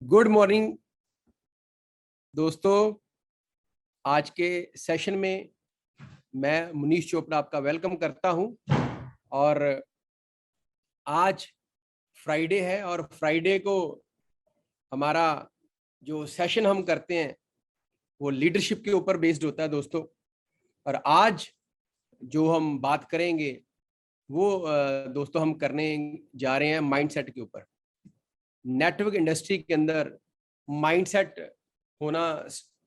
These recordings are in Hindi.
गुड मॉर्निंग दोस्तों। आज के सेशन में मैं मुनीश चोपड़ा आपका वेलकम करता हूं। और आज फ्राइडे है और फ्राइडे को हमारा जो सेशन हम करते हैं वो लीडरशिप के ऊपर बेस्ड होता है दोस्तों। और आज जो हम बात करेंगे वो दोस्तों हम करने जा रहे हैं माइंडसेट के ऊपर। नेटवर्क इंडस्ट्री के अंदर माइंडसेट होना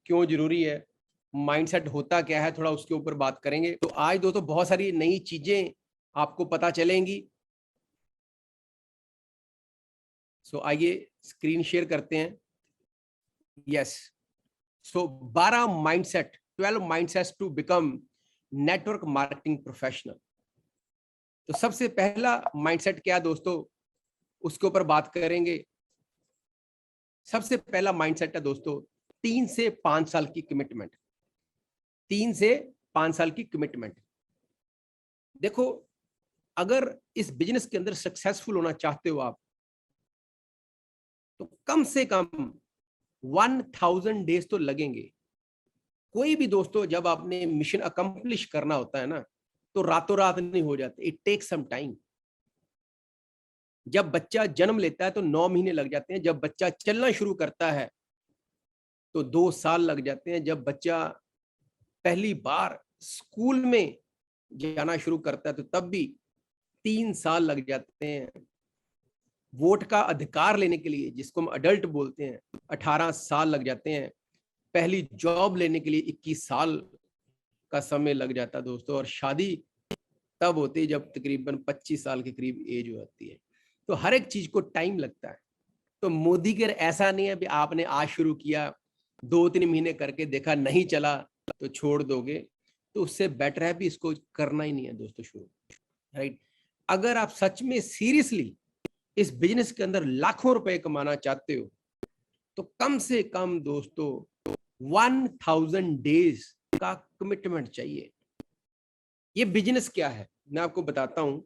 क्यों जरूरी है, माइंडसेट होता क्या है, थोड़ा उसके ऊपर बात करेंगे। तो आज दोस्तों बहुत सारी नई चीजें आपको पता चलेंगी। सो आइए स्क्रीन शेयर करते हैं। Yes, so 12 mindset, 12 mindsets to become network marketing professional. तो सबसे पहला माइंडसेट क्या दोस्तों, उसके ऊपर बात करेंगे। सबसे पहला माइंडसेट है दोस्तों 3 से 5 साल की कमिटमेंट। 3 से 5 साल की कमिटमेंट। देखो, अगर इस बिजनेस के अंदर सक्सेसफुल होना चाहते हो आप, तो कम से कम 1000 डेज तो लगेंगे। कोई भी दोस्तों जब आपने मिशन अकम्प्लिश करना होता है ना, तो रातों रात नहीं हो जाते, इट टेक्स सम टाइम। जब बच्चा जन्म लेता है तो 9 महीने लग जाते हैं। जब बच्चा चलना शुरू करता है तो 2 साल लग जाते हैं। जब बच्चा पहली बार स्कूल में जाना शुरू करता है तो तब भी 3 साल लग जाते हैं। वोट का अधिकार लेने के लिए, जिसको हम अडल्ट बोलते हैं, 18 साल लग जाते हैं। पहली जॉब लेने के लिए 21 साल का समय लग जाता है दोस्तों। और शादी तब होती है जब तकरीबन 25 साल के करीब एज होती है। तो हर एक चीज को टाइम लगता है। तो मोदी के ऐसा नहीं है कि आपने आज शुरू किया, 2-3 महीने करके देखा नहीं चला तो छोड़ दोगे। तो उससे बेटर है भी इसको करना ही नहीं है दोस्तों शुरू, राइट। अगर आप सच में सीरियसली इस बिजनेस के अंदर लाखों रुपए कमाना चाहते हो, तो कम से कम दोस्तों 1000 डेज का कमिटमेंट चाहिए। ये बिजनेस क्या है मैं आपको बताता हूं।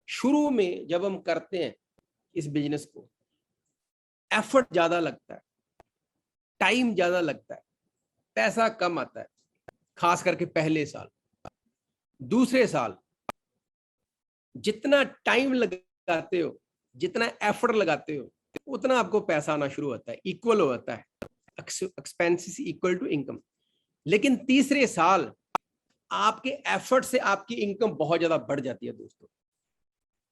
शुरू में जब हम करते हैं इस बिजनेस को, एफर्ट ज्यादा लगता है, टाइम ज्यादा लगता है, पैसा कम आता है, खास करके पहले साल। दूसरे साल जितना टाइम लगाते हो, जितना एफर्ट लगाते हो, उतना आपको पैसा आना शुरू होता है, इक्वल हो जाता है, एक्सपेंसेस इक्वल टू इनकम। लेकिन तीसरे साल आपके एफर्ट से आपकी इनकम बहुत ज्यादा बढ़ जाती है दोस्तों।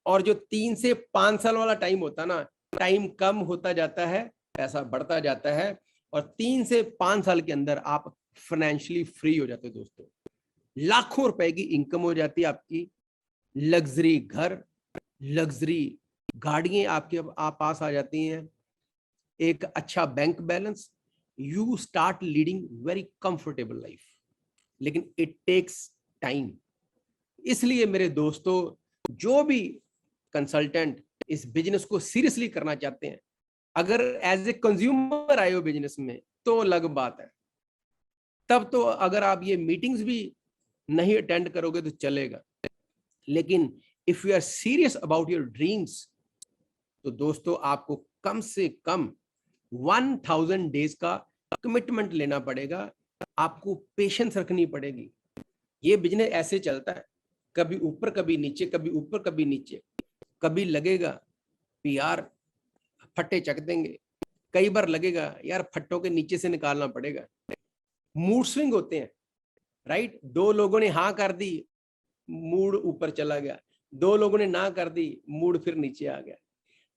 और जो 3 से 5 साल वाला टाइम होता है ना, टाइम कम होता जाता है, पैसा बढ़ता जाता है। और 3 से 5 साल के अंदर आप फाइनेंशियली फ्री हो जाते हो दोस्तों। लाखों रुपए की इनकम हो जाती है आपकी। लग्जरी घर, लग्जरी गाड़ियां आपके आप पास आ जाती हैं, एक अच्छा bank balance. You start leading very comfortable life. लेकिन इट टेक्स टाइम। इसलिए मेरे दोस्तों, जो भी कंसल्टेंट इस बिजनेस को सीरियसली करना चाहते हैं, अगर एज ए कंज्यूमर आए हो बिजनेस में तो अलग बात है। तब तो अगर आप ये मीटिंग्स भी नहीं अटेंड करोगे तो चलेगा। लेकिन if you are serious about your dreams, तो दोस्तों आपको कम से कम 1000 डेज का कमिटमेंट लेना पड़ेगा। आपको पेशेंस रखनी पड़ेगी। ये बिजनेस ऐसे चलता है, कभी ऊपर कभी नीचे, कभी ऊपर कभी नीचे। कभी लगेगा कि यार फट्टे चक देंगे, कई बार लगेगा यार फट्टों के नीचे से निकालना पड़ेगा। मूड स्विंग होते हैं, राइट। 2 लोगों ने हाँ कर दी, मूड ऊपर चला गया। 2 लोगों ने ना कर दी, मूड फिर नीचे आ गया।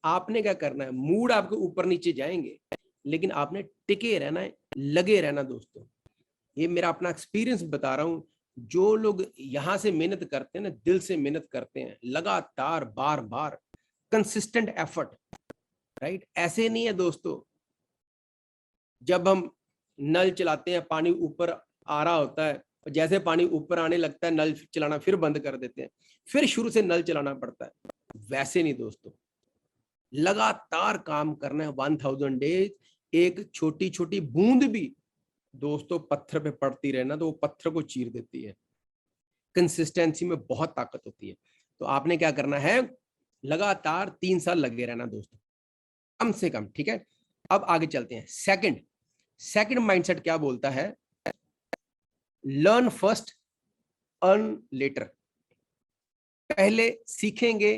आपने क्या करना है, मूड आपके ऊपर नीचे जाएंगे, लेकिन आपने टिके रहना है, लगे रहना दोस्तों। ये मेरा अपना एक्सपीरियंस बता रहा हूं। जो लोग यहां से मेहनत करते हैं ना, दिल से मेहनत करते हैं, लगातार बार बार कंसिस्टेंट एफर्ट, राइट। ऐसे नहीं है दोस्तों, जब हम नल चलाते हैं पानी ऊपर आ रहा होता है, जैसे पानी ऊपर आने लगता है नल चलाना फिर बंद कर देते हैं, फिर शुरू से नल चलाना पड़ता है। वैसे नहीं दोस्तों, लगातार काम करना है 1000 डेज। एक छोटी छोटी बूंद भी दोस्तों पत्थर पे पड़ती रहना तो वो पत्थर को चीर देती है। कंसिस्टेंसी में बहुत ताकत होती है। तो आपने क्या करना है, लगातार 3 साल लगे रहना दोस्तों, कम से कम, ठीक है। अब आगे चलते हैं। सेकंड माइंडसेट क्या बोलता है? Learn first earn later. पहले सीखेंगे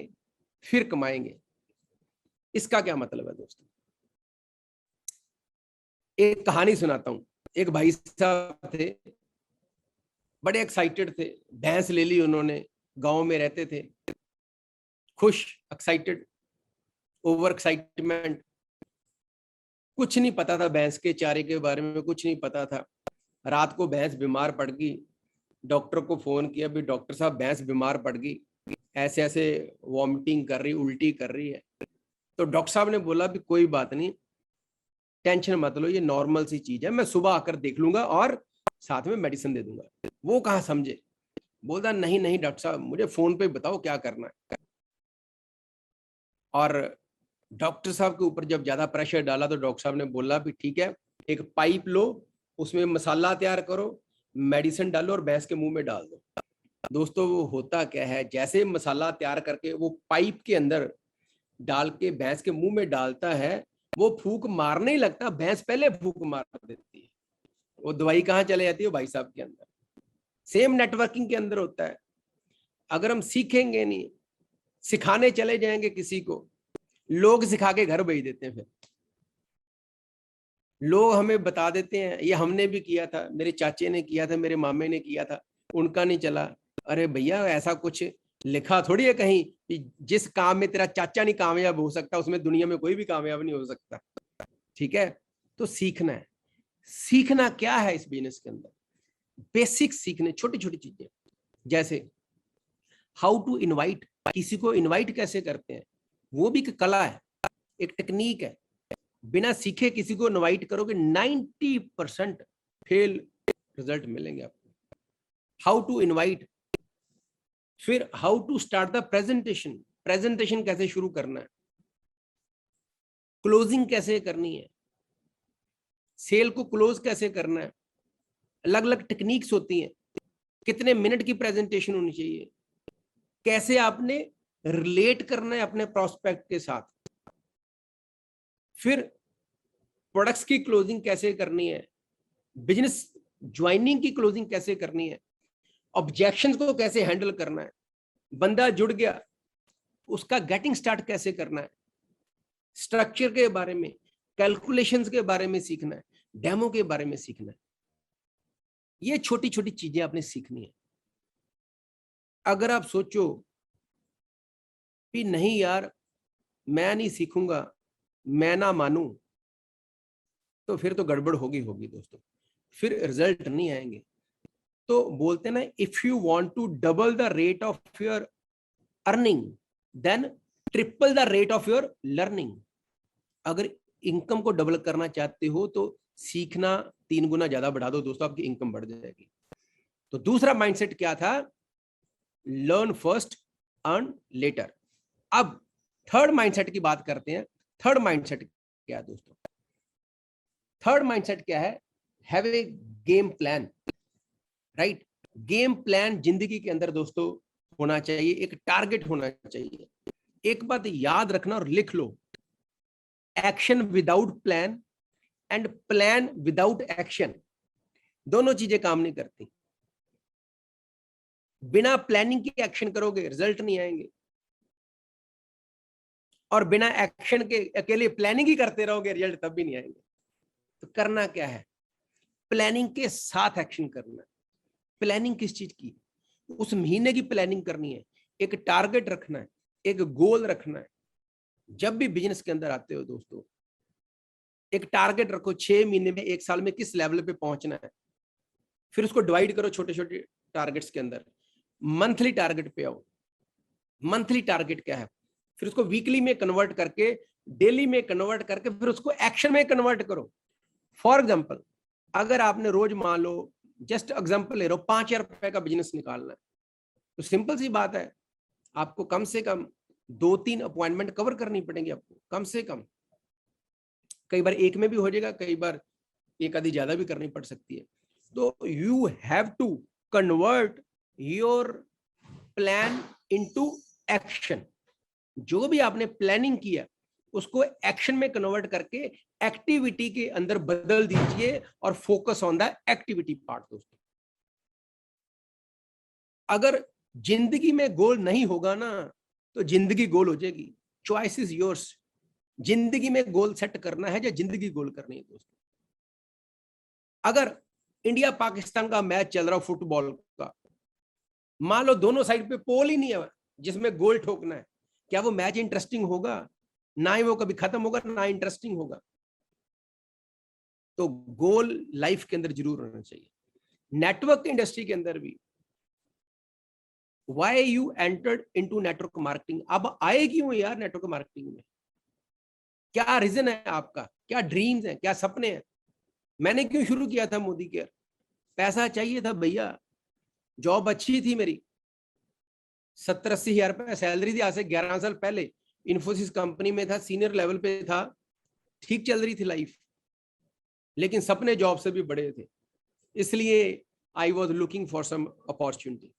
फिर कमाएंगे। इसका क्या मतलब है दोस्तों? एक कहानी सुनाता हूं। एक भाई साहब थे, बड़े एक्साइटेड थे, भैंस ले ली उन्होंने, गांव में रहते थे, खुश, एक्साइटेड, ओवर एक्साइटमेंट। कुछ नहीं पता था भैंस के चारे के बारे में, कुछ नहीं पता था। रात को भैंस बीमार पड़ गई, डॉक्टर को फोन किया, भी डॉक्टर साहब भैंस बीमार पड़ गई, ऐसे ऐसे वॉमिटिंग कर रही, उल्टी कर रही है। तो डॉक्टर साहब ने बोला भी कोई बात नहीं, टेंशन मत लो, ये नॉर्मल सी चीज है, मैं सुबह आकर देख लूंगा और साथ में मेडिसिन दे दूंगा। वो कहाँ समझे, बोलता नहीं नहीं डॉक्टर साहब, मुझे फोन पे बताओ क्या करना है। और डॉक्टर साहब के ऊपर जब ज्यादा प्रेशर डाला तो डॉक्टर साहब ने बोला भी ठीक है, एक पाइप लो, उसमें मसाला तैयार करो, मेडिसिन डालो और भैंस के मुंह में डाल दो। दोस्तों वो होता क्या है, जैसे मसाला तैयार करके वो पाइप के अंदर डाल के भैंस के मुंह में डालता है, वो फूंक मारने ही लगता, भैंस पहले फूंक मार देती है। वो दवाई कहाँ चले जाती है भाई साहब के अंदर। सेम नेटवर्किंग के अंदर होता है। अगर हम सीखेंगे नहीं, सिखाने चले जाएंगे किसी को, लोग सिखा के घर भेज देते हैं। फिर लोग हमें बता देते हैं, ये हमने भी किया था, मेरे चाचे ने किया था, मेरे मामे ने किया था, उनका नहीं चला। अरे भैया ऐसा कुछ लिखा थोड़ी है कहीं कि जिस काम में तेरा चाचा नहीं कामयाब हो सकता, उसमें दुनिया में कोई भी कामयाब नहीं हो सकता। ठीक है, तो सीखना है। सीखना क्या है इस बिजनेस के अंदर? बेसिक सीखने, छोटी छोटी चीजें, जैसे हाउ टू इनवाइट, किसी को इनवाइट कैसे करते हैं, वो भी एक कला है, एक टेक्निक है। बिना सीखे किसी को इनवाइट करोगे 90% फेल रिजल्ट मिलेंगे आपको। How to invite. फिर how to start the presentation, presentation कैसे शुरू करना है, क्लोजिंग कैसे करनी है, सेल को क्लोज कैसे करना है। अलग अलग टेक्निक्स होती हैं। कितने मिनट की प्रेजेंटेशन होनी चाहिए, कैसे आपने रिलेट करना है अपने प्रोस्पेक्ट के साथ। फिर प्रोडक्ट्स की क्लोजिंग कैसे करनी है, बिजनेस ज्वाइनिंग की क्लोजिंग कैसे करनी है, ऑब्जेक्शंस को कैसे हैंडल करना है, बंदा जुड़ गया उसका गेटिंग स्टार्ट कैसे करना है, स्ट्रक्चर के बारे में, कैलकुलेशंस के बारे में सीखना है, डेमो के बारे में सीखना है। ये छोटी छोटी चीजें आपने सीखनी है। अगर आप सोचो कि नहीं यार मैं नहीं सीखूंगा, मैं ना मानूं, तो फिर तो गड़बड़ होगी दोस्तों, फिर रिजल्ट नहीं आएंगे। तो बोलते ना, if you want to double the rate of your earning then triple the rate of your learning. अगर इनकम को डबल करना चाहते हो तो सीखना 3 गुना ज्यादा बढ़ा दो दोस्तों, आपकी इनकम बढ़ जाएगी। तो दूसरा माइंडसेट क्या था? Learn first earn later. अब थर्ड माइंडसेट की बात करते हैं। थर्ड माइंडसेट क्या है दोस्तों? थर्ड माइंडसेट क्या है? Have a game plan. Right, game plan जिंदगी के अंदर दोस्तों होना चाहिए, एक टारगेट होना चाहिए। एक बात याद रखना और लिख लो, action without plan and plan without action, दोनों चीजें काम नहीं करती। बिना प्लानिंग के एक्शन करोगे रिजल्ट नहीं आएंगे, और बिना एक्शन के अकेले प्लानिंग ही करते रहोगे रिजल्ट तब भी नहीं आएंगे। तो करना क्या है? प्लानिंग के साथ एक्शन करना है। प्लानिंग किस चीज की? उस महीने की प्लानिंग करनी है, एक टारगेट रखना है, एक गोल रखना है। जब भी बिजनेस के अंदर आते हो दोस्तों, एक टारगेट रखो, 6 महीने में, 1 साल में किस लेवल पे पहुंचना है। फिर उसको डिवाइड करो छोटे छोटे टारगेट्स के अंदर। मंथली टारगेट पे आओ, मंथली टारगेट क्या है, फिर उसको वीकली में कन्वर्ट करके, डेली में कन्वर्ट करके, फिर उसको एक्शन में कन्वर्ट करो। फॉर एग्जाम्पल, अगर आपने रोज मान लो, जस्ट एग्जाम्पल ले रहा हूं, 5,000 रुपए का बिजनेस निकालना है, तो सिंपल सी बात है, आपको कम से कम 2-3 अपॉइंटमेंट कवर करनी पड़ेंगी आपको, कम से कम। कई बार एक में भी हो जाएगा, कई बार एक आधी ज्यादा भी करनी पड़ सकती है। तो you have to convert your plan into action. जो भी आपने प्लानिंग किया उसको एक्शन में कन्वर्ट करके एक्टिविटी के अंदर बदल दीजिए और focus on the activity part. दोस्तों अगर जिंदगी में गोल नहीं होगा ना तो जिंदगी गोल हो जाएगी। Choice is yours. जिंदगी में गोल सेट करना है या जिंदगी गोल करनी है। दोस्तों अगर इंडिया पाकिस्तान का मैच चल रहा हो फुटबॉल का, मान लो दोनों साइड पे पोल ही नहीं है जिसमें गोल ठोकना है, क्या वो मैच इंटरेस्टिंग होगा? ना ही वो कभी खत्म होगा ना इंटरेस्टिंग होगा। तो गोल लाइफ के अंदर जरूर होना चाहिए। नेटवर्क इंडस्ट्री के अंदर भी why you entered into network marketing, अब आए क्यों यार नेटवर्क मार्केटिंग में? क्या रीजन है आपका? क्या ड्रीम्स हैं? क्या सपने हैं? मैंने क्यों शुरू किया था मोदी केयर? पैसा चाहिए था भैया, जॉब अच्छी थी मेरी, 70-80 हजार रुपए सैलरी थी। आज से 11 साल पहले इन्फोसिस कंपनी में था, सीनियर लेवल पे था, ठीक चल रही थी लाइफ, लेकिन सपने जॉब से भी बड़े थे। इसलिए I was looking for some opportunity.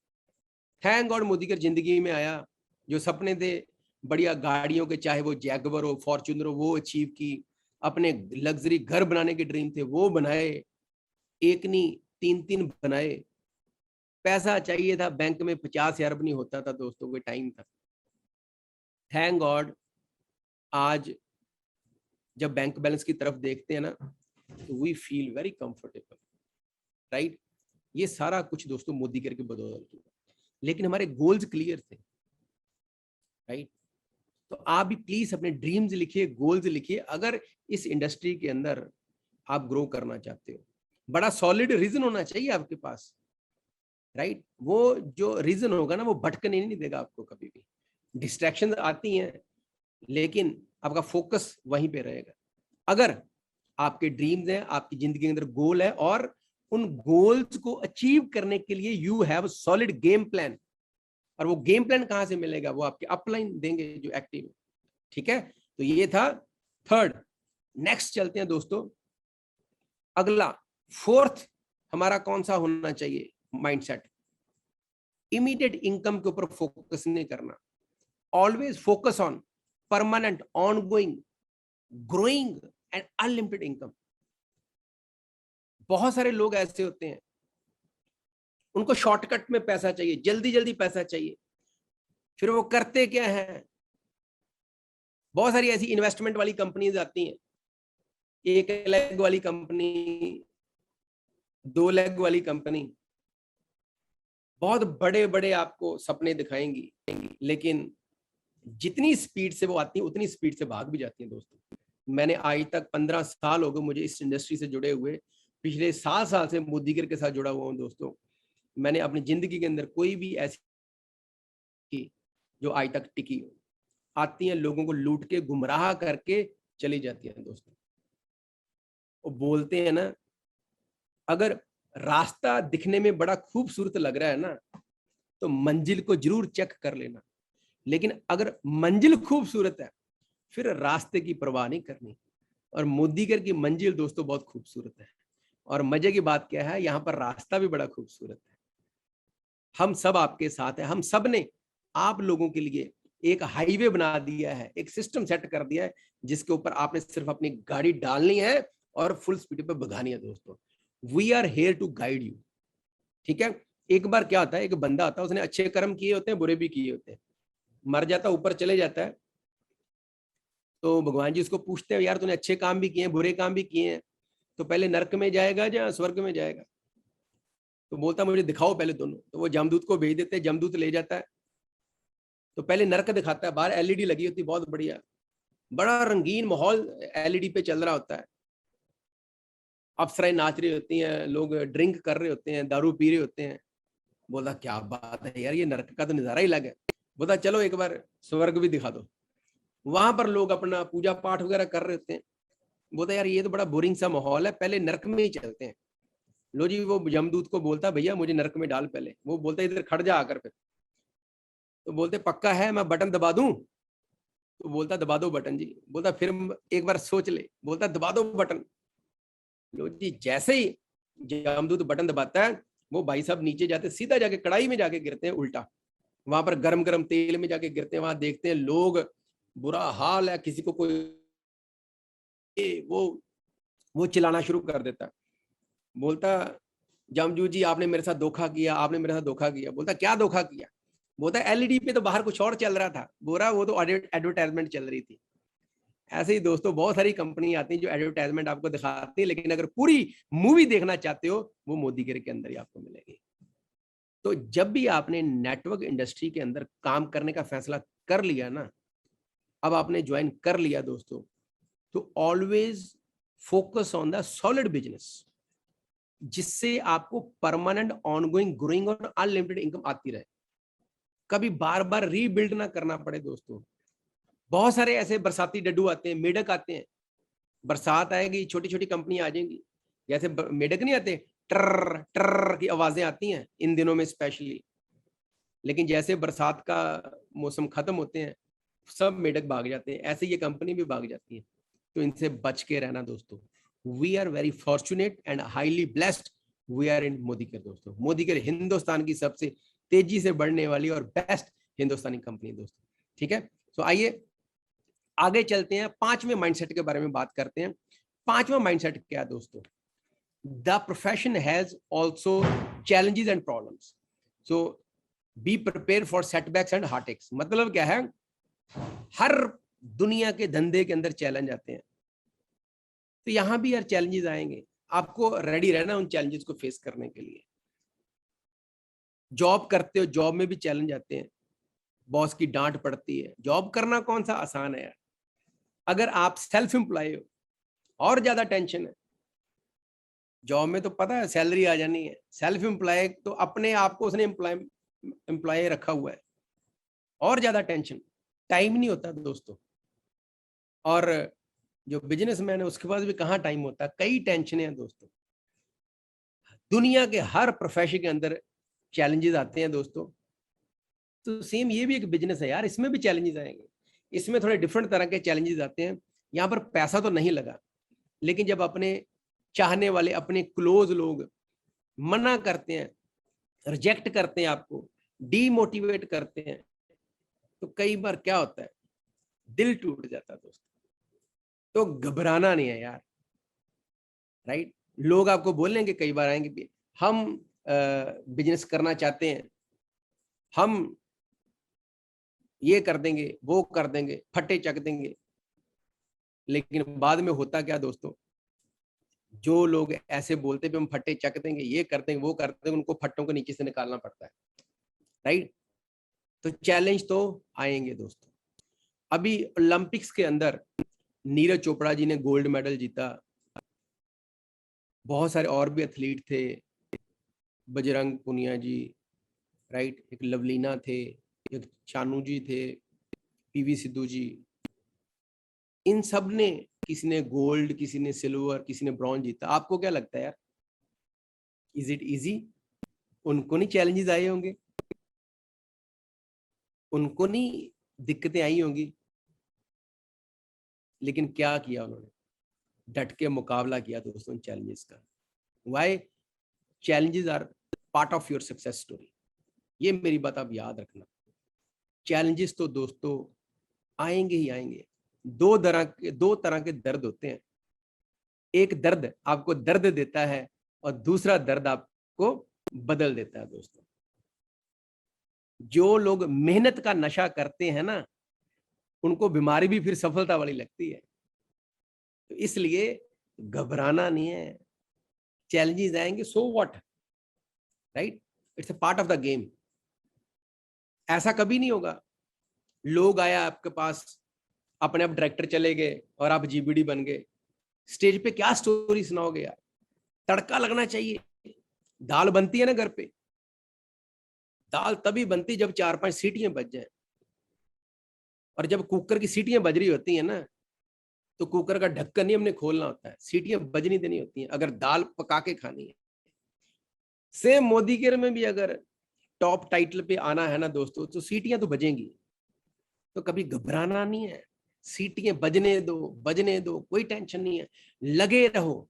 Thank God Modicare जिंदगी में आया। जो सपने थे बढ़िया गाड़ियों के, चाहे वो जैगवर हो, फॉर्च्यूनर हो, वो अचीव की। अपने लग्जरी घर बनाने के ड्रीम थे, वो बनाए। एक नहीं 3-3 बनाए। पैसा चाहिए था, बैंक में 50 हजार नहीं होता था दोस्तों, कोई टाइम था। थैंक गॉड आज जब बैंक बैलेंस की तरफ देखते हैं ना तो we feel very comfortable, right. ये सारा कुछ दोस्तों मोदी केयर की बदौलत हुआ, लेकिन हमारे गोल्स क्लियर थे, राइट। तो आप भी प्लीज अपने ड्रीम्स लिखिए, गोल्स लिखिए। अगर इस इंडस्ट्री के अंदर आप ग्रो करना चाहते हो, बड़ा सॉलिड रीजन होना चाहिए आपके पास, राइट। वो जो रीजन होगा ना वो भटकने नहीं देगा आपको कभी भी। डिस्ट्रैक्शन आती हैं लेकिन आपका फोकस वहीं पे रहेगा। अगर आपके ड्रीम्स हैं, आपकी जिंदगी के अंदर गोल है और उन गोल्स को अचीव करने के लिए you have solid game plan, और वो गेम प्लान कहां से मिलेगा? वो आपके अपलाइन देंगे जो एक्टिव है, ठीक है। तो ये था थर्ड। नेक्स्ट चलते हैं दोस्तों, अगला फोर्थ हमारा कौन सा होना चाहिए माइंडसेट? इमीडिएट इनकम के ऊपर फोकस नहीं करना। Always focus on permanent, ongoing, growing and unlimited income. बहुत सारे लोग ऐसे होते हैं, उनको शॉर्टकट में पैसा चाहिए, जल्दी जल्दी पैसा चाहिए। फिर वो करते क्या है? बहुत सारी ऐसी इन्वेस्टमेंट वाली कंपनीज आती हैं, 1 लेग वाली कंपनी, 2 लेग वाली कंपनी, बहुत बड़े बड़े आपको सपने दिखाएंगी, लेकिन जितनी स्पीड से वो आती है उतनी स्पीड से भाग भी जाती हैं दोस्तों। मैंने आज तक 15 साल हो गए मुझे इस इंडस्ट्री से जुड़े हुए, पिछले 7 साल से मोदी केयर के साथ जुड़ा हुआ हूँ दोस्तों। मैंने अपनी जिंदगी के अंदर कोई भी ऐसी जो आज तक टिकी हो। आती हैं, लोगों को लूट के गुमराह करके चली जाती हैं दोस्तों। वो बोलते हैं ना, अगर रास्ता दिखने में बड़ा खूबसूरत लग रहा है ना तो मंजिल को जरूर चेक कर लेना, लेकिन अगर मंजिल खूबसूरत है फिर रास्ते की परवाह नहीं करनी। और मोदी केयर की मंजिल दोस्तों बहुत खूबसूरत है, और मजे की बात क्या है, यहाँ पर रास्ता भी बड़ा खूबसूरत है। हम सब आपके साथ हैं, हम सब ने आप लोगों के लिए एक हाईवे बना दिया है, एक सिस्टम सेट कर दिया है, जिसके ऊपर आपने सिर्फ अपनी गाड़ी डालनी है और फुल स्पीड पे भगानी है दोस्तों। We are here to guide you, ठीक है। एक बार क्या होता है, एक बंदा आता है, उसने अच्छे कर्म किए होते हैं, बुरे भी किए होते हैं, मर जाता है, ऊपर चले जाता है। तो भगवान जी उसको पूछते हैं, यार तूने अच्छे काम भी किए हैं, बुरे काम भी किए हैं, तो पहले नरक में जाएगा या स्वर्ग में जाएगा? तो बोलता मुझे दिखाओ पहले दोनों। तो वो जमदूत को भेज देते हैं, जमदूत ले जाता है। तो पहले नरक दिखाता है, बाहर एलईडी लगी होती है बहुत बढ़िया, बड़ा रंगीन माहौल एलईडी पे चल रहा होता है, अप्सराएं नाच रही होती हैं, लोग ड्रिंक कर रहे होते हैं, दारू पी रहे होते हैं। बोला क्या बात है यार, ये नरक का तो नजारा ही अलग है। बोला चलो एक बार स्वर्ग भी दिखा दो। वहां पर लोग अपना पूजा पाठ वगैरह कर रहे होते हैं। बोलता यार ये तो बड़ा बोरिंग सा माहौल है, पहले नरक में ही चलते हैं। लो जी, वो यमदूत को बोलता भैया मुझे नरक में डाल पहले। वो बोलता इधर खड़ जा आकर। फिर तो बोलते पक्का है, मैं बटन दबा दूं? तो बोलता दबा दो बटन जी। बोलता फिर एक बार सोच ले। बोलता दबा दो बटन। लो जी, जैसे ही यमदूत बटन दबाता है, वो भाई साहब नीचे जाते, सीधा जाके कढ़ाई में जाके गिरते हैं उल्टा। वहां पर गरम गरम तेल में जाके गिरते हैं। वहां देखते हैं लोग बुरा हाल है, किसी को कोई वो चिल्लाना शुरू कर देता, बोलता जमजू जी आपने मेरे साथ धोखा किया, आपने मेरे साथ धोखा किया। बोलता क्या धोखा किया? बोलता एलईडी पे तो बाहर कुछ और चल रहा था। बोला वो तो एडवर्टाइजमेंट चल रही थी। ऐसे ही दोस्तों बहुत सारी कंपनी आती हैं जो एडवर्टाइजमेंट आपको दिखाती है, लेकिन अगर पूरी मूवी देखना चाहते हो वो मोदी गिर के अंदर ही आपको मिलेगी। तो जब भी आपने नेटवर्क इंडस्ट्री के अंदर काम करने का फैसला कर लिया ना, अब आपने ज्वाइन कर लिया दोस्तों, तो always focus on the solid business, जिससे आपको परमानेंट ऑनगोइंग ग्रोइंग और अनलिमिटेड इनकम आती रहे, कभी बार बार रीबिल्ड ना करना पड़े दोस्तों। बहुत सारे ऐसे बरसाती डड्डू आते हैं, मेढक आते हैं, बरसात आएगी छोटी छोटी कंपनी आ जाएंगी, जैसे मेढक नहीं आते, ट्र ट्र की आवाजें आती हैं इन दिनों में स्पेशली, लेकिन जैसे बरसात का मौसम खत्म होते हैं सब मेढक भाग जाते हैं, ऐसे ये कंपनी भी भाग जाती है। तो इनसे बच के रहना दोस्तों। We are very fortunate and highly blessed, we are in Modicare दोस्तों। मोदीकेयर हिंदुस्तान की सबसे तेजी से बढ़ने वाली और बेस्ट हिंदुस्तानी कंपनी दोस्तों। ठीक है, तो आइए आगे चलते हैं, पांचवें माइंडसेट के बारे में बात करते हैं। पांचवा माइंडसेट क्या है दोस्तों? The profession has also challenges and problems, so be prepare for setbacks and heartaches. मतलब क्या है, हर दुनिया के धंधे के अंदर चैलेंज आते हैं, तो यहां भी यार चैलेंजेस आएंगे, आपको रेडी रहना उन चैलेंजेस को फेस करने के लिए। जॉब करते हो, जॉब में भी चैलेंज आते हैं, बॉस की डांट पड़ती है। जॉब करना कौन सा आसान है यार, अगर आप सेल्फ एम्प्लॉय हो और ज्यादा टेंशन है। जॉब में तो पता है सैलरी आ जानी है, सेल्फ एम्प्लॉय तो अपने आप को उसने एम्प्लॉय रखा हुआ है, और ज्यादा टेंशन, टाइम नहीं होता दोस्तों। और जो बिजनेसमैन है उसके पास भी कहाँ टाइम होता है, कई टेंशन हैं दोस्तों। दुनिया के हर प्रोफेशन के अंदर चैलेंजेस आते हैं दोस्तों, तो सेम ये भी एक बिजनेस है यार, इसमें भी चैलेंजेस आएंगे। इसमें थोड़े डिफरेंट तरह के चैलेंजेस आते हैं। यहाँ पर पैसा तो नहीं लगा, लेकिन जब अपने चाहने वाले, अपने क्लोज लोग मना करते हैं, रिजेक्ट करते हैं, आपको डीमोटिवेट करते हैं, तो कई बार क्या होता है, दिल टूट जाता है दोस्तों। तो घबराना नहीं है यार, राइट। लोग आपको बोलेंगे, कई बार आएंगे भी, हम बिजनेस करना चाहते हैं, हम ये कर देंगे, वो कर देंगे, फट्टे चक देंगे। लेकिन बाद में होता क्या दोस्तों, जो लोग ऐसे बोलते हैं हम फट्टे चक देंगे, ये कर देंगे, वो कर देंगे, उनको फट्टों के नीचे से निकालना पड़ता है, राइट। तो चैलेंज तो आएंगे दोस्तों। अभी ओलंपिक्स के अंदर नीरज चोपड़ा जी ने गोल्ड मेडल जीता, बहुत सारे और भी एथलीट थे, बजरंग पुनिया जी, राइट, एक लवलीना थे, एक चानू जी थे, पीवी सिद्धू जी, इन सब ने, किसी ने गोल्ड, किसी ने सिल्वर, किसी ने ब्रॉन्ज जीता। आपको क्या लगता है यार, इज इट इजी? उनको नहीं चैलेंजेस आए होंगे, उनको नहीं दिक्कतें आई होंगी, लेकिन क्या किया उन्होंने, डट के मुकाबला किया दोस्तों चैलेंजेस का। Why? Challenges are part of your success story. ये मेरी बात आप याद रखना, चैलेंजेस तो दोस्तों आएंगे ही आएंगे। दो तरह के दर्द होते हैं, एक दर्द आपको दर्द देता है और दूसरा दर्द आपको बदल देता है दोस्तों। जो लोग मेहनत का नशा करते हैं ना, उनको बीमारी भी फिर सफलता वाली लगती है। तो इसलिए घबराना नहीं है, चैलेंजेस आएंगे, so what, right, it's a part of the game. ऐसा कभी नहीं होगा लोग आया आपके पास, अपने आप डायरेक्टर चले गए और आप जीबीडी बन गए, स्टेज पे क्या स्टोरी सुनाओगे यार? तड़का लगना चाहिए। दाल बनती है ना घर पे, दाल तभी बनती जब 4-5 सीटियां बज जाए, और जब कुकर की सीटियां बज रही होती है ना, तो कुकर का ढक्कन नहीं हमने खोलना होता है, सीटियां बजनी देनी होती हैं अगर दाल पका के खानी है। सेम मोदी केयर में भी अगर टॉप टाइटल पे आना है ना दोस्तों, तो सीटियां तो बजेंगी, तो कभी घबराना नहीं है। सीटियां बजने दो, कोई टेंशन नहीं है, लगे रहो,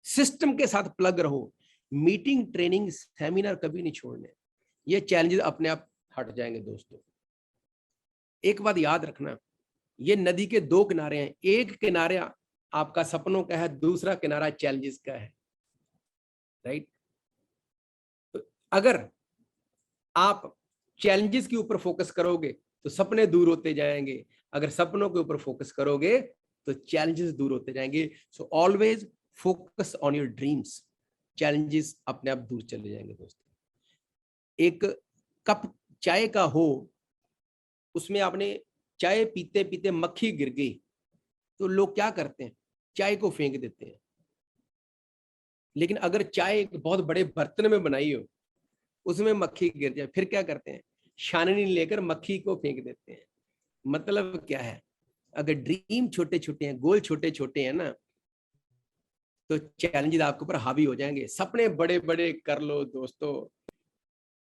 सिस्टम के साथ प्लग रहो, मीटिंग, ट्रेनिंग, सेमिनार कभी नहीं छोड़ने। ये चैलेंजेस अपने आप हट जाएंगे दोस्तों। एक बात याद रखना, ये नदी के दो किनारे हैं, एक किनारा आपका सपनों का है, दूसरा किनारा चैलेंजेस का है, राइट। तो अगर आप चैलेंजेस के ऊपर फोकस करोगे तो सपने दूर होते जाएंगे, अगर सपनों के ऊपर फोकस करोगे तो चैलेंजेस दूर होते जाएंगे। So always focus on your dreams, challenges अपने आप दूर चले जाएंगे दोस्तों। एक कप चाय का हो, उसमें आपने चाय पीते पीते मक्खी गिर गई, तो लोग क्या करते हैं, चाय को फेंक देते हैं। लेकिन अगर चाय एक बहुत बड़े बर्तन में बनाई हो, उसमें मक्खी गिर जाए, फिर क्या करते हैं, छाननी लेकर मक्खी को फेंक देते हैं। मतलब क्या है, अगर ड्रीम छोटे छोटे हैं, गोल छोटे छोटे हैं ना, तो चैलेंजेस आपके ऊपर हावी हो जाएंगे। सपने बड़े बड़े कर लो दोस्तों,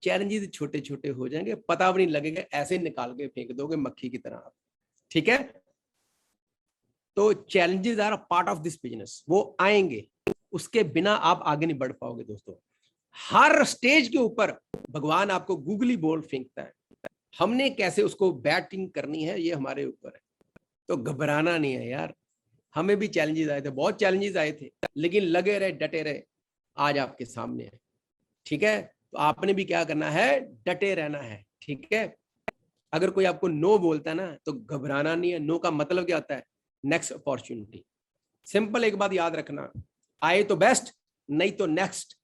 चैलेंजेस छोटे छोटे हो जाएंगे, पता भी नहीं लगेगा, ऐसे निकाल के फेंक दोगे मक्खी की तरह आप, ठीक है। तो challenges are part of this business, वो आएंगे, उसके बिना आप आगे नहीं बढ़ पाओगे दोस्तों। हर स्टेज के ऊपर भगवान आपको गूगली बॉल फेंकता है, हमने कैसे उसको बैटिंग करनी है ये हमारे ऊपर है। तो घबराना नहीं है यार, हमें भी चैलेंजेस आए थे, बहुत चैलेंजेस आए थे, लेकिन लगे रहे, डटे रहे, आज आपके सामने है, ठीक है। तो आपने भी क्या करना है, डटे रहना है, ठीक है। अगर कोई आपको नो बोलता है ना, तो घबराना नहीं है। नो का मतलब क्या होता है, नेक्स्ट अपॉर्चुनिटी। सिंपल एक बात याद रखना, आए तो बेस्ट, नहीं तो नेक्स्ट।